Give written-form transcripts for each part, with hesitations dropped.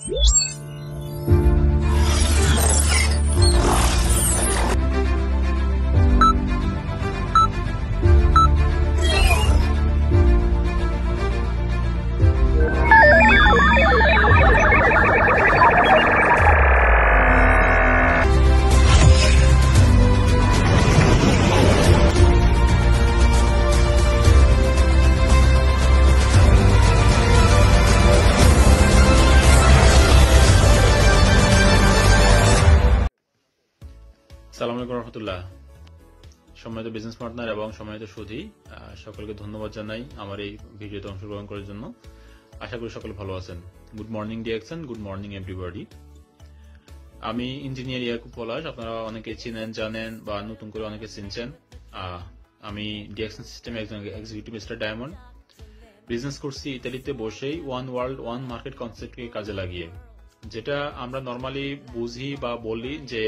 আসসালামু আলাইকুম রহমতুল্লাহ। সম্মানিত বিজনেস পার্টনার এবং সম্মানিত সুধী, সকলকে ধন্যবাদ জানাই আমার এই ভিডিওতে অংশগ্রহণ করার জন্য। আশা করি সকলে ভালো আছেন। Good morning DXN, good morning everybody. আমি ইঞ্জিনিয়ার ইয়াকুব পলাশ, আপনারা অনেকে চিনেন জানেন বা নতুন করে অনেকে চিনছেন। আমি ডিএক্সন সিস্টেমে একজন এক্সিকিউটিভ মিস্টার ডায়মন্ড। বিজনেস করছি ইতালিতে বসেই ওয়ান ওয়ার্ল্ড ওয়ান মার্কেট কনসেপ্টকে কাজে লাগিয়ে। যেটা আমরা নর্মালি বুঝি বা বলি যে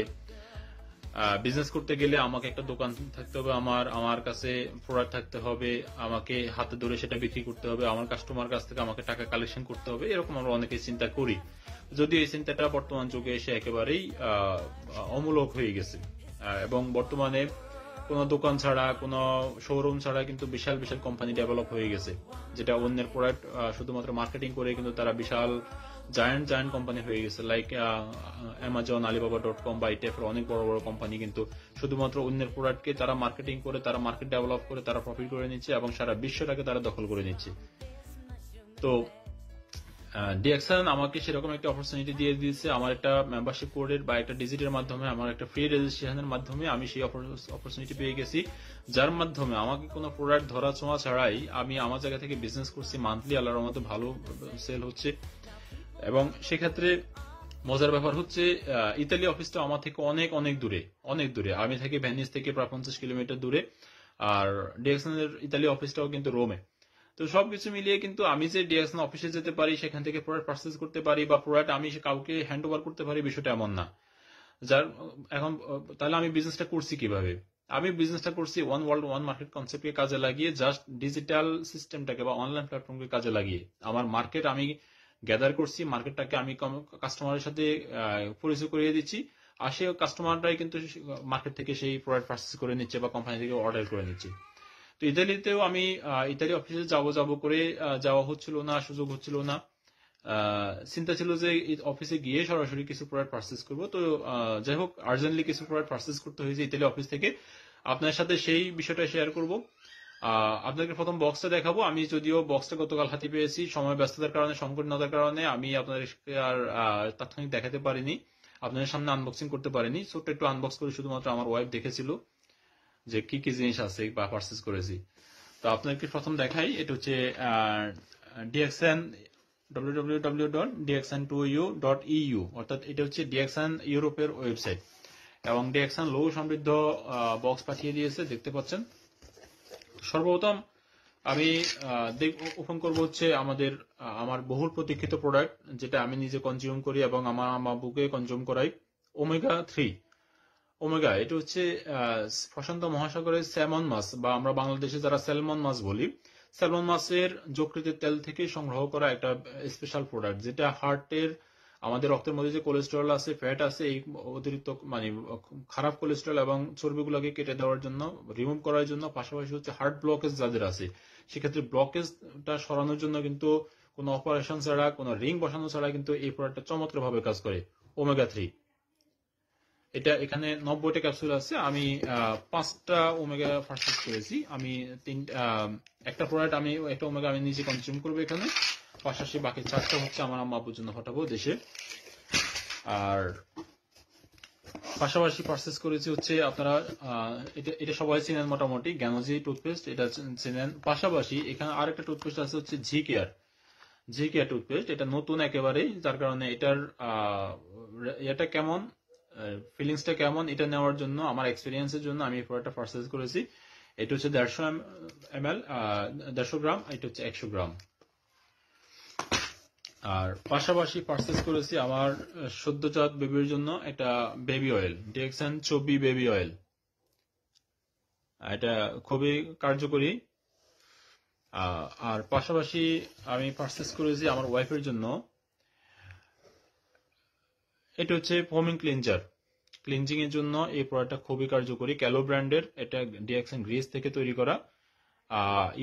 বিজনেস করতে গেলে আমাকে একটা দোকান থাকতে হবে, আমার কাছে প্রোডাক্ট থাকতে হবে, আমাকে হাতে ধরে সেটা বিক্রি করতে হবে, আমার কাস্টমার কাছ থেকে আমাকে টাকা কালেকশন করতে হবে, এরকম আমরা অনেকে চিন্তা করি। যদিও এই চিন্তাটা বর্তমান যুগে এসে একেবারেই অমূলক হয়ে গেছে এবং বর্তমানে কোনো দোকান ছাড়া কোনো শোরুম ছাড়া কিন্তু বিশাল বিশাল কোম্পানি ডেভেলপ হয়ে গেছে, যেটা অন্যের প্রোডাক্ট শুধুমাত্র মার্কেটিং করে কিন্তু তারা বিশাল জায়ান্ট কোম্পানি হয়ে গেছে। লাইক অ্যামাজন, আলিবাবা.com বা এই টাইপের অনেক বড় বড় কোম্পানি কিন্তু শুধুমাত্র অন্যের প্রোডাক্টকে তারা মার্কেটিং করে, তারা মার্কেট ডেভেলপ করে, তারা প্রফিট করে নিচ্ছে এবং সারা বিশ্বটাকে তারা দখল করে নিচ্ছে। তো ডিএক্সন আমাকে সেরকম একটা অপরচুনিটি দিয়ে দিয়েছে। আমার একটা মেম্বারশিপ কোডের বা একটা ডিজিটের মাধ্যমে, আমার একটা ফ্রি রেজিস্ট্রেশনের মাধ্যমে আমি সেই অপরচুনিটি পেয়ে গেছি, যার মাধ্যমে আমাকে কোনো প্রোডাক্ট ধরা ছোঁয়া ছাড়াই আমি আমার জায়গা থেকে বিজনেস করছি। মান্থলি আল্লাহর মতো ভালো সেল হচ্ছে এবং সেক্ষেত্রে মজার ব্যাপার হচ্ছে ইতালি অফিসটা আমার থেকে অনেক অনেক দূরে। আমি থাকি ভেনিস থেকে প্রায় 50 কিলোমিটার দূরে, আর ডিএক্সন এর ইতালি অফিসটাও কিন্তু রোমে। তো সবকিছু মিলিয়ে কিন্তু আমি যে ডিএক্সন অফিসে যেতে পারি, সেখান থেকে প্রোডাক্ট পারচেজ করতে পারি বা প্রোডাক্ট আমি কাউকে হ্যান্ড ওভার করতে পারি, বিষয়টা এমন না। যার এখন তাহলে আমি বিজনেসটা করছি কিভাবে? আমি বিজনেসটা করছি ওয়ান ওয়ার্ল্ড ওয়ান মার্কেট কনসেপ্টকে কাজে লাগিয়ে, জাস্ট ডিজিটাল সিস্টেমটাকে বা অনলাইন প্ল্যাটফর্মকে কাজে লাগিয়ে আমার মার্কেট আমি গ্যাদার করছি, মার্কেটটাকে আমি কাস্টমারের সাথে পরিচয় করিয়ে দিচ্ছি, আর সেই কাস্টমাররাই কিন্তু মার্কেট থেকে সেই প্রোডাক্ট পারচেজ করে নিচ্ছে বা কোম্পানি থেকে অর্ডার করে নিচ্ছে। তো ইতালিতেও আমি ইতালি অফিসে যাব করে যাওয়া হচ্ছিল না, সুযোগ হচ্ছিল না। চিন্তা ছিল যে অফিসে গিয়ে সরাসরি কিছু প্রোডাক্ট পারচেজ করবো। তো যাই হোক, আর্জেন্টলি কিছু প্রোডাক্ট পারচেজ করতে হয়েছে ইতালি অফিস থেকে। আপনার সাথে সেই বিষয়টা শেয়ার করবো। আপনাদেরকে প্রথম বক্সটা দেখাবো। আমি যদিও বক্সটা গতকাল হাতে পেয়েছি, সময় ব্যস্ততার কারণে, সংকটতার কারণে আমি আপনাদেরকে আর তাৎক্ষণিক দেখাতে পারিনি, আপনাদের সামনে আনবক্সিং করতে পারিনি। ছোট্ট একটু আনবক্স করে শুধুমাত্র আমার ওয়াইফ দেখেছিল যে কি কি জিনিস আছে বা পারচেজ করেছি। তো আপনাদেরকে প্রথম দেখাই, এটা হচ্ছে ডিএক্সন www.dxn2u.eu, অর্থাৎ এটা হচ্ছে ডিএক্সন ইউরোপের ওয়েবসাইট এবং ডিএক্সন লোগো সমৃদ্ধ বক্স পাঠিয়ে দিয়েছে, দেখতে পাচ্ছেন। সর্বপ্রথম আমি ওপেন করব হচ্ছে আমার বহুল প্রতীক্ষিত প্রোডাক্ট, যেটা আমি নিজে কনজিউম করি এবং আমার আম্মুকে কনজিউম করাই, ওমেগা-3। ওমেগা এটা হচ্ছে প্রশান্ত মহাসাগরের স্যামন মাছ, বা আমরা বাংলাদেশে যারা স্যালমন মাছ বলি, স্যালমন মাছের যকৃতের তেল থেকে সংগ্রহ করা একটা স্পেশাল প্রোডাক্ট, যেটা হার্টের, আমাদের রক্তের মধ্যে যে কোলেস্টেরল আছে, ফ্যাট আছে, এই অতিরিক্ত মানে খারাপ কোলেস্টেরল এবং চর্বিগুলোকে কেটে দেওয়ার জন্য, রিমুভ করার জন্য, পাশাপাশি হচ্ছে হার্ট ব্লকেজ যাদের আছে সেক্ষেত্রে ব্লকেজটা সরানোর জন্য কিন্তু কোনো অপারেশন ছাড়া, কোনো রিং বসানো ছাড়া কিন্তু এই প্রোডাক্টটা চমৎকার ভাবে কাজ করে, ওমেগা-3। এটা এখানে 90টা ক্যাপসুল আছে। আমি 5টা ওমেগা পারচেজ করেছি। আমি একটা প্রোডাক্ট, আমি একটা ওমেগা আমি নিজে কনজিউম করবো এখানে, পাশাপাশি বাকি 4টা হচ্ছে আমার আম্মা আব্বুর জন্য পাঠাবো দেশে। আর পাশাপাশি পারচেজ করেছি হচ্ছে, আপনারা এটা সবাই চেনেন মোটামুটি, গ্যানোজি টুথপেস্ট, এটা চেনেন। পাশাপাশি এখানে আরেকটা টুথপেস্ট আছে হচ্ছে জি কেয়ার টুথপেস্ট। এটা নতুন একেবারেই, যার কারণে এটার এটা কেমন, ফিলিংসটা কেমন, এটা নেওয়ার জন্য, আমার এক্সপিরিয়েন্সের জন্য আমি এই প্রোডাক্টটা পারচেজ করেছি। এটা হচ্ছে 150 গ্রাম, এটা হচ্ছে 100 গ্রাম। আর পাশাপাশি পারচেজ করেছি আমার সদ্যজাত বেবির জন্য একটা বেবি অয়েল, ডিএক্সন চবি বেবি অয়েল। এটা খুবই কার্যকরী। আর পাশাপাশি আমি পারচেজ করেছি আমার ওয়াইফের জন্য এটা হচ্ছে ফোমিং ক্লিনজার। ক্লিনজিং এর জন্য এই প্রোডাক্টটা খুবই কার্যকরী। ক্যালো ব্র্যান্ডের, এটা ডিএক্সএন গ্রিস থেকে তৈরি করা।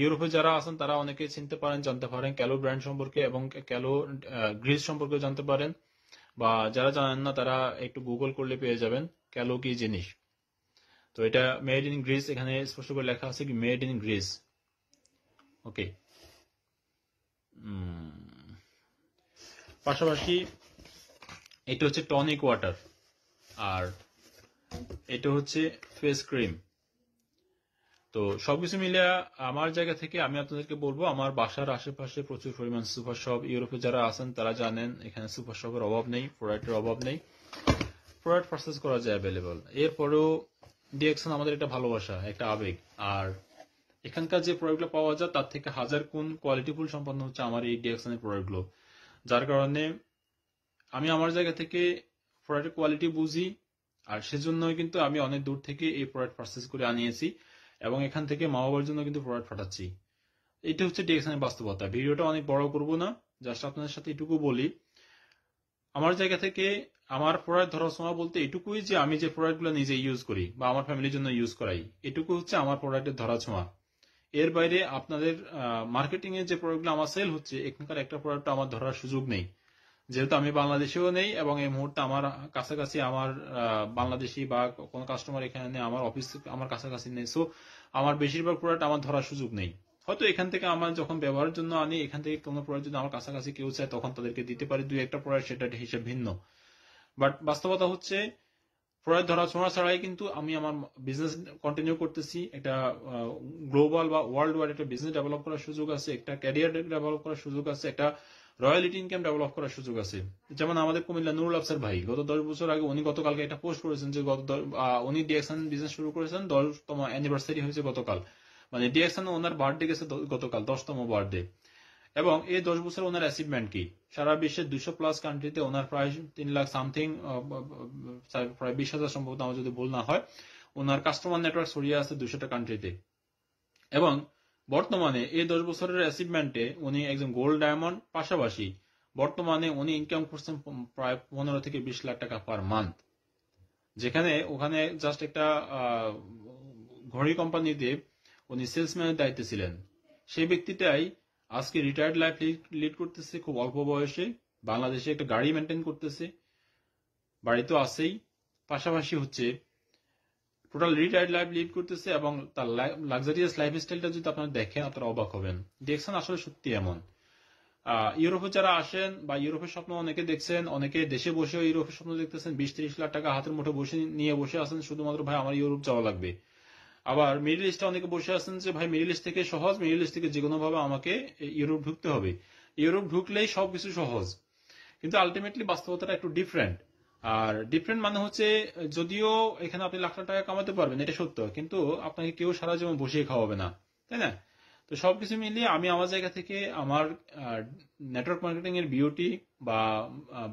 ইউরোপে যারা আছেন তারা অনেকে চিনতে পারেন, জানতে পারেন ক্যালো ব্র্যান্ড সম্পর্কে এবং ক্যালো গ্রিস সম্পর্কে জানতে পারেন, বা যারা জানেন না তারা একটু গুগল করলে পেয়ে যাবেন ক্যালো কি জিনিস। তো এটা মেড ইন গ্রিস, এখানে স্পষ্ট করে লেখা আছে কি মেড ইন গ্রিস। ওকে, পাশাপাশি এটা হচ্ছে টনিক ওয়াটার, আর এটা হচ্ছে ফেস ক্রিম। তো সবকিছু মিলে আমার জায়গা থেকে আমি আপনাদেরকে বলবো, আমার বাসার আশেপাশে প্রচুর পরিমাণ সুপার শপ, ইউরোপে যারা আছেন তারা জানেন এখানে সুপার শপের অভাব নেই, প্রোডাক্টের অভাব নেই, প্রোডাক্ট পারচেস করা যায় অ্যাভেলেবল। এরপরেও ডিএক্সএন আমাদের একটা ভালোবাসা, একটা আবেগ, আর এখানকার যে প্রোডাক্টগুলো পাওয়া যায় তার থেকে হাজার গুণ কোয়ালিটিফুল সম্পন্ন হচ্ছে আমার এই ডিএক্সএন এর প্রোডাক্টগুলো। যার কারণে আমি আমার জায়গা থেকে প্রোডাক্টের কোয়ালিটি বুঝি, আর সেজন্যই কিন্তু আমি অনেক দূর থেকে এই প্রোডাক্ট পারচেস করে আনিয়েছি এবং এখান থেকে মা বাবার জন্য কিন্তু প্রোডাক্ট পাঠাচ্ছি। এটা হচ্ছে ডিএক্সএন এর বাস্তবতা। ভিডিওটা অনেক বড় করব না, জাস্ট আপনাদের সাথে এটুকু বলি, আমার জায়গা থেকে আমার প্রোডাক্ট ধরা ছোঁয়া বলতে এটুকুই যে আমি যে প্রোডাক্টগুলো নিজে ইউজ করি বা আমার ফ্যামিলির জন্য ইউজ করাই, এটুকু হচ্ছে আমার প্রোডাক্টের ধরা ছোঁয়া। এর বাইরে আপনাদের মার্কেটিং এর যে প্রোডাক্টগুলো আমার সেল হচ্ছে, এখানকার একটা প্রোডাক্ট আমার ধরার সুযোগ নেই, যেহেতু আমি বাংলাদেশেও নেই এবং এই মুহূর্তে আমার কাছাকাছি আমার বাংলাদেশি বা কোনো কাস্টমার এখানে নেই, আমার অফিস আমার কাছাকাছি নেই। সো আমার বেশিরভাগ প্রোডাক্ট আমার ধরার সুযোগ নেই। হয়তো এখান থেকে আমার যখন ব্যবহারের জন্য আনি, এখান থেকে কোনো প্রোডাক্ট যদি আমার কাছাকাছি কেউ চায় তখন তাদেরকে দিতে পারি দুই একটা প্রোডাক্ট, সেটা হিসেব ভিন্ন। বাট বাস্তবতা হচ্ছে প্রোডাক্ট ধরা ছোঁয়া ছাড়াই কিন্তু আমি আমার বিজনেস কন্টিনিউ করতেছি। একটা গ্লোবাল বা ওয়ার্ল্ড ওয়াইড একটা বিজনেস ডেভেলপ করার সুযোগ আছে, একটা ক্যারিয়ার ডেভেলপ করার সুযোগ আছে, একটা রয়্যালিটি ইনকাম ডেভেলপ করার সুযোগ আছে। যেমন আমাদের কুমিল্লা নুরুল আফসার ভাই গত 10 বছর আগে উনি গতকালকে একটা পোস্ট করেছেন যে উনি ডিএক্সএন বিজনেস শুরু করেছেন, 10তম অ্যানিভার্সারি হয়েছে গতকাল, মানে ডিএক্সএন ওনার বার্থডে গেছে গতকাল, 10তম বার্থডে। এবং এই 10 বছর ওনার অ্যাচিভমেন্ট কি, সারা বিশ্বের 200+ কান্ট্রিতে ওনার প্রায় 3 লাখ সামথিং, প্রায় 20,000 সম্ভবত আমার যদি ভুল না হয়, ওনার কাস্টমার নেটওয়ার্ক ছড়িয়ে আছে 200টা কান্ট্রিতে। এবং বর্তমানে এই 10 বছরের অ্যাচিভমেন্টে উনি একজন গোল্ড ডায়মন্ড, পাশাপাশি বর্তমানে উনি ইনকাম করছেন প্রায় 15 থেকে 20 লাখ টাকা পার মান্থ, যেখানে ওখানে জাস্ট একটা ঘড়ি কোম্পানিতে উনি সেলসম্যানের দায়িত্বে ছিলেন। সেই ব্যক্তিটাই আজকে রিটায়ার্ড লাইফ লিড করতেছে খুব অল্প বয়সে, বাংলাদেশে একটা গাড়ি মেনটেন করতেছে, বাড়ি তো আছেই, পাশাপাশি হচ্ছে টোটাল রিটায়ার্ড লাইফ লিড করতেছে, এবং তার লাক্সারিয়াস লাইফস্টাইলটা যদি আপনারা দেখেন আপনারা অবাক হবেন। ডিএক্সএন আসলে সত্যি এমন। ইউরোপে যারা আসেন বা ইউরোপের স্বপ্ন অনেকে দেখছেন, অনেকে দেশে বসেও ইউরোপের স্বপ্ন দেখতেছেন, 20-30 লাখ টাকা হাতের মুঠে নিয়ে বসে আছেন শুধুমাত্র ভাই আমার ইউরোপ যাওয়া লাগবে। আবার মিডল ইস্টে অনেকে বসে আছেন যে ভাই মিডল ইস্ট থেকে সহজ, মিডল ইস্ট থেকে যে কোনো ভাবে আমাকে ইউরোপ ঢুকতে হবে, ইউরোপ ঢুকলেই সবকিছু সহজ। কিন্তু আলটিমেটলি বাস্তবতাটা একটু ডিফারেন্ট। আর ডিফারেন্ট মানে হচ্ছে, যদিও এখানে আপনি লাখ লাখ টাকা কামাতে পারবেন, এটা সত্য, কিন্তু আপনাকে কেউ সারা জীবন বসিয়ে খাওয়াবে না, তাই না? তো সবকিছু মিলিয়ে আমি আমার জায়গা থেকে আমার নেটওয়ার্ক মার্কেটিং এর বিউটি বা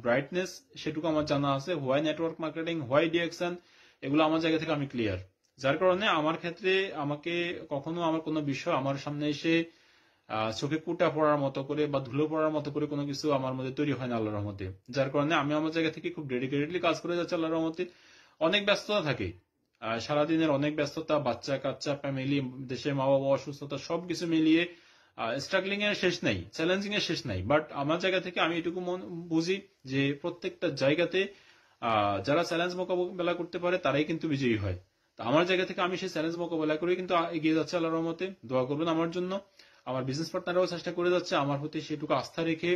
ব্রাইটনেস সেটুকু আমার জানা আছে। Why network marketing, why DXN, এগুলো আমার জায়গা থেকে আমি ক্লিয়ার। যার কারণে আমার ক্ষেত্রে আমাকে কখনো আমার কোনো বিষয় আমার সামনে এসে চোখে কুটা পড়ার মতো করে বা ধুলো পড়ার মতো করে কোনো কিছু আমার মধ্যে তৈরি হয় না আল্লাহর রহমতে। যার কারণে আমি আমার জায়গা থেকে খুব ডেডিকেটেডলি কাজ করে যাচ্ছি আল্লাহর রহমতে। অনেক ব্যস্ততা থাকে, সারাদিনের অনেক ব্যস্ততা, বাচ্চা কাচ্চা, ফ্যামিলি, দেশে মা বাবা অসুস্থতা, সবকিছু মিলিয়ে স্ট্রাগলিং এর শেষ নাই, চ্যালেঞ্জিং এর শেষ নাই। বাট আমার জায়গা থেকে আমি এটুকু বুঝি যে প্রত্যেকটা জায়গাতে যারা চ্যালেঞ্জ মোকাবেলা করতে পারে তারাই কিন্তু বিজয়ী হয়। তো আমার জায়গা থেকে আমি সেই চ্যালেঞ্জ মোকাবেলা করে কিন্তু এগিয়ে যাচ্ছে আল্লাহর রহমতে। দোয়া করবেন আমার জন্য। আমার বিজনেস পার্টনাররাও চেষ্টা করে যাচ্ছে আমার প্রতি সেটুকু আস্থা রেখে,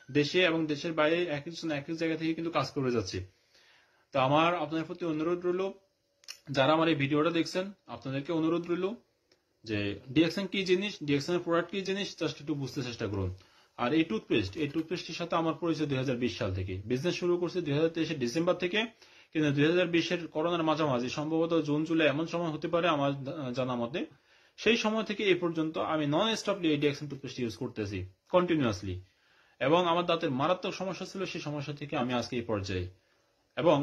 দেশে এবং দেশের বাইরে এক একজন এক এক জায়গা থেকে কিন্তু কাজ করে যাচ্ছে। তো আমার আপনাদের প্রতি অনুরোধ রইল, যারা আমার এই ভিডিওটা দেখছেন আপনাদেরকে অনুরোধ রইল যে ডিএক্সএন কি জিনিস, ডিএক্সএন এর প্রোডাক্ট কি জিনিস, জাস্ট একটু বুঝতে চেষ্টা করুন। আর এই টুথপেস্টের সাথে আমার পরিচয় 2020 সাল থেকে, বিজনেস শুরু করছে 2023 ডিসেম্বর থেকে, কিন্তু 2020 করোনার মাঝামাঝি সম্ভবত জুন জুলাই এমন সময় হতে পারে আমার জানা মতে, সেই সময় থেকে এই পর্যন্ত আমি নন স্টপলি এই ডিএক্সএন টুথপেস্ট ইউজ করতেছি কন্টিনিউয়াসলি। এবং আমার দাঁতের মারাত্মক সমস্যা ছিল, সেই সমস্যা থেকে আমি আজকে এই পর্যায়ে। এবং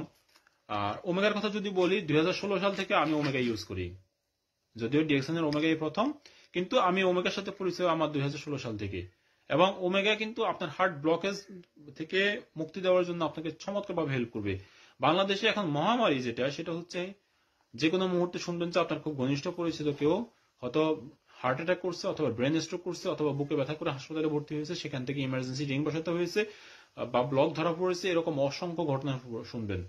ওমেগার কথা যদি বলি, 2016 সাল থেকে আমি ওমেগা ইউজ করি, যদিও ডিএক্সএন এর ওমেগাই প্রথম, কিন্তু আমি ওমেগার সাথে পরিচয় আমার 2016 সাল থেকে। এবং ওমেগা কিন্তু আপনার হার্ট ব্লকেজ থেকে মুক্তি দেওয়ার জন্য আপনাকে চমৎকারভাবে হেল্প করবে। বাংলাদেশে এখন মহামারী যেটা, সেটা হচ্ছে যে কোনো মুহূর্তে শুনবেন যে আপনার খুব ঘনিষ্ঠ পরিচিত কেউ হয়তো হার্ট অ্যাটাক করছে, অথবা ব্রেন স্ট্রোক করছে, অথবা বুকে ব্যথা করে হাসপাতালে ভর্তি হয়েছে, সেখান থেকে ইমার্জেন্সি রিং বসাতে হয়েছে, বা ব্লক ধরা পড়েছে, এরকম অসংখ্য ঘটনা শুনবেন।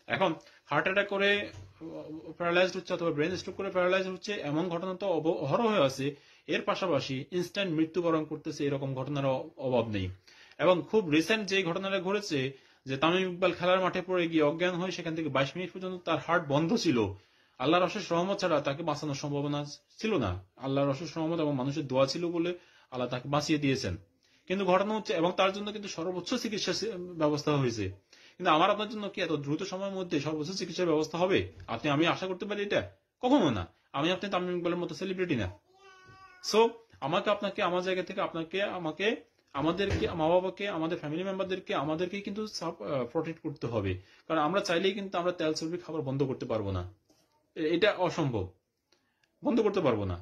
এখন হার্ট অ্যাটাক করে প্যারালাইজড হচ্ছে, অথবা ব্রেন স্ট্রোক করে প্যারালাইজ হচ্ছে, এমন ঘটনা তো অহরহ আছে। এর পাশাপাশি ইনস্ট্যান্ট মৃত্যুবরণ করতেছে, এরকম ঘটনার অভাব নেই। এবং খুব রিসেন্ট যে ঘটনাটা ঘটেছে, যে তামিম ইকবাল খেলার মাঠে পড়ে গিয়ে অজ্ঞান হয়ে সেখান থেকে 22 মিনিট পর্যন্ত তার হার্ট বন্ধ ছিল, আল্লাহর অশেষ রহমত ছাড়া তাকে বাঁচানোর সম্ভাবনা ছিল না। আল্লাহর অশেষ রহমত এবং মানুষের দোয়া ছিল বলে আল্লাহ তাকে বাঁচিয়ে দিয়েছেন। কিন্তু ঘটনা হচ্ছে, এবং তার জন্য কিন্তু সর্বোচ্চ চিকিৎসা ব্যবস্থা হয়েছে। কিন্তু আমার আপনার জন্য কি এত দ্রুত সময়ের মধ্যে সর্বোচ্চ চিকিৎসার ব্যবস্থা হবে? আমি আশা করতে পারি এটা? কখনো না। আমি আপনি তামিম ইকবালের মতো সেলিব্রিটি না। সো আমাকে আপনাকে আমার জায়গা থেকে আপনাকে আমাকে আমাদেরকে, মা বাবাকে, আমাদের ফ্যামিলি মেম্বারদেরকে, আমাদেরকে কিন্তু প্রোটেক্ট করতে হবে। কারণ আমরা চাইলেই কিন্তু আমরা তেল চর্বি খাবার বন্ধ করতে পারবো না, এটা অসম্ভব, বন্ধ করতে পারবো না।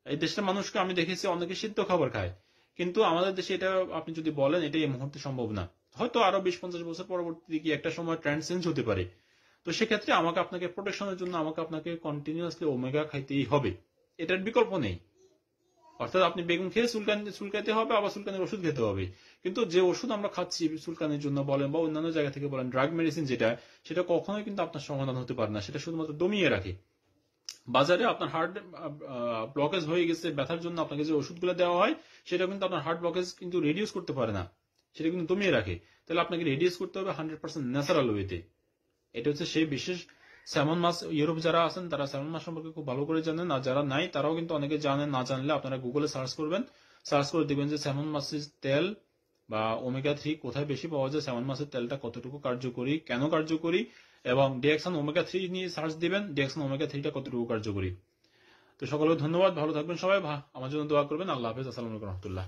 এই দেশের মানুষকে আমি দেখেছি অনেকে সিদ্ধ খাবার খায়, কিন্তু আমাদের দেশে এটা আপনি যদি বলেন, এটা এই মুহূর্তে সম্ভব না। হয়তো আরো 20-50 বছর পরবর্তীতে কি একটা সময় ট্রেন্ড চেঞ্জ হতে পারে। তো সেক্ষেত্রে আমাকে আপনাকে প্রোটেকশনের জন্য আমাকে আপনাকে কন্টিনিউয়াসলি ওমেগা খাইতেই হবে, এটার বিকল্প নেই। অর্থাৎ আপনি বেগুন খেয়ে চুলকাইতে হবে, আবার চুলকানির ওষুধ খেতে হবে। কিন্তু যে ওষুধ আমরা খাচ্ছি চুলকানির জন্য বলেন, বা অন্যান্য জায়গা থেকে বলেন, ড্রাগ মেডিসিন যেটা, সেটা কখনোই কিন্তু আপনার সমাধান হতে পারে না, সেটা শুধুমাত্র দমিয়ে রাখে। বাজারে আপনার হার্ট ব্লকেজ হয়ে গেছে, ব্যথার জন্য আপনাকে যে ওষুধগুলো দেওয়া হয়, সেটা কিন্তু আপনার হার্ট ব্লকেজ কিন্তু রিডিউস করতে পারে না, সেটা কিন্তু দমিয়ে রাখে। তাহলে আপনাকে রিডিউস করতে হবে 100% ন্যাচারাল ওয়েতে। এটা হচ্ছে সেই বিশেষ স্যামন মাছ। ইউরোপ যারা আছেন তারা স্যামন মাছ সম্পর্কে খুব ভালো করে জানেন, আর যারা নাই তারাও কিন্তু অনেকে জানেন। না জানলে আপনারা গুগলে সার্চ করবেন, সার্চ করে দেখবেন যে স্যামন মাছের তেল বা ওমেগা 3 কোথায় বেশি পাওয়া যায়, স্যামন মাছের তেলটা কতটুকু কার্যকরী, কেন কার্যকরী, এবং ডিএক্সন ওমেগা 3 নিয়ে সার্চ দিবেন, ডিএক্সন ওমেগা 3টা কতটুকু কার্যকরী। তো সকলকে ধন্যবাদ, ভালো থাকবেন সবাই, আমার জন্য দোয়া করবেন। আল্লাহ হাফেজ, আসসালামু আলাইকুম রহমতুল্লাহ।